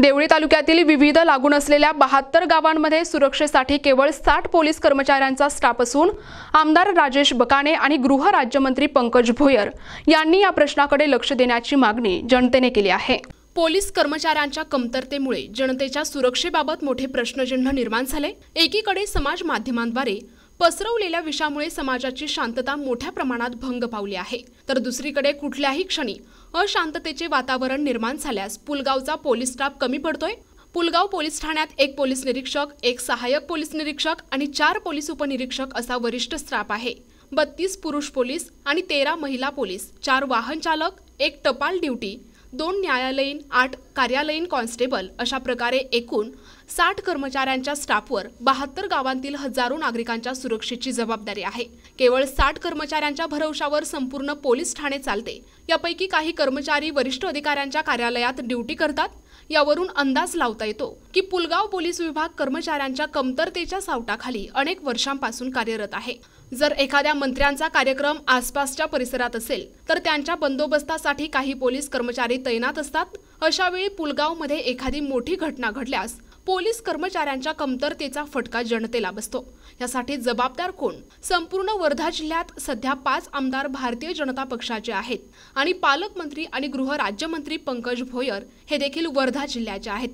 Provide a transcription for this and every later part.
देवळी तालुक्यातील विविध लागून असलेल्या 72 गावांमध्ये सुरक्षेसाठी केवळ 60 पोलीस कर्मचाऱ्यांचा स्टाफ असून आमदार राजेश बकाणे आणि गृह राज्यमंत्री पंकज भोयर यांनी या प्रश्नाकडे लक्ष देण्याची मागणी जनतेने केली आहे। पोलीस कर्मचाऱ्यांच्या कमतरतेमुळे जनतेच्या सुरक्षेबाबत मोठे प्रश्नचिन्ह निर्माण झाले। एकीकडे समाज माध्यमांद्वारे पसरवलेल्या विषामुळे समाजाची शांतता मोठ्या प्रमाणात भंग पावली आहे, तर दुसरीकडे कुठल्याही क्षणी अशांततेचे वातावरण निर्माण झाल्यास पुलगावचा पोलीस स्टाफ कमी पडतोय। पुलगाव पोलीस ठाण्यात 1 पोलीस निरीक्षक, 1 सहाय्यक पोलीस निरीक्षक आणि 4 पोलीस उपनिरीक्षक असा वरिष्ठ स्टाफ आहे। 32 पुरुष पोलीस आणि 13 महिला पोलीस, 4 वाहन चालक, 1 टपाल ड्युटी, 2 न्यायालयीन, 8 कार्यालयीन कॉन्स्टेबल अशा प्रकारे एकूण 60 कर्मचाऱ्यांच्या स्टाफवर 72 गावांतील हजारो नागरिकांच्या सुरक्षेची जबाबदारी आहे। केवळ 60 कर्मचाऱ्यांच्या भरवशावर संपूर्ण पोलीस ठाणे चालते। यापैकी काही कर्मचारी वरिष्ठ अधिकाऱ्यांच्या कार्यालयात ड्युटी करतात। यावरून अंदाज लावता येतो की पुलगाव पोलीस विभाग कर्मचाऱ्यांच्या कमतरतेच्या सावटाखाली अनेक वर्षांपासून कार्यरत आहे। जर एखाद्या मंत्र्यांचा कार्यक्रम आसपासच्या परिसरात असेल तर त्यांच्या बंदोबस्तासाठी काही पोलीस कर्मचारी तैनात असतात। अशा वेळी पुलगावमध्ये एखादी मोठी घटना घडल्यास पोलीस कर्मचाऱ्यांच्या कमतरतेचा फटका जनतेला बसतो। यासाठी जबाबदार कोण? संपूर्ण वर्धा जिल्ह्यात सध्या 5 आमदार भारतीय जनता पक्षाचे आहेत आणि पालकमंत्री आणि गृह राज्यमंत्री पंकज भोयर हे देखील वर्धा जिल्ह्याचे आहेत।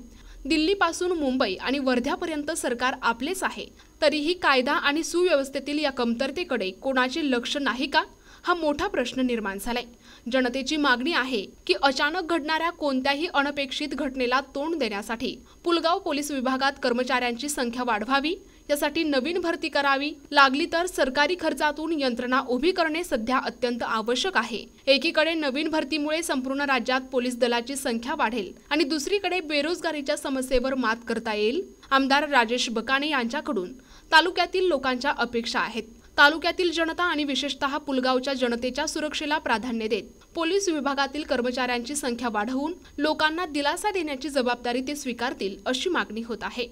दिल्लीपासून मुंबई आणि वर्ध्यापर्यंत सरकार आपलेच आहे, तरीही कायदा आणि सुव्यवस्थेतील या कमतरतेकडे कोणाचे लक्ष नाही का? हा मोठा प्रश्न निर्माण झालाय। जनतेची मागणी आहे की अचानक घडणाऱ्या कोणत्याही अनपेक्षित घटनेला तोंड देण्यासाठी पुलगाव पोलीस विभागात कर्मचाऱ्यांची संख्या वाढवावी, यासाठी नवीन भरती करावी, लागली तर सरकारी खर्चातून यंत्रणा उभी करणे सध्या अत्यंत आवश्यक आहे। एकीकडे नवीन भरतीमुळे संपूर्ण राज्यात पोलीस दलाची संख्या वाढेल आणि दुसरीकडे बेरोजगारीच्या समस्येवर मात करता येईल। आमदार राजेश बकाणे यांच्याकडून तालुक्यातील लोकांच्या अपेक्षा आहेत। तालुक्यातील जनता आणि विशेषतः पुलगावच्या जनतेच्या सुरक्षेला प्राधान्य देत पोलीस विभागातील कर्मचाऱ्यांची संख्या वाढवून लोकांना दिलासा देण्याची जबाबदारी ते स्वीकारतील अशी मागणी होत आहे।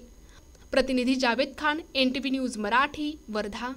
प्रतिनिधी जावेद खान, NTV न्यूज मराठी, वर्धा।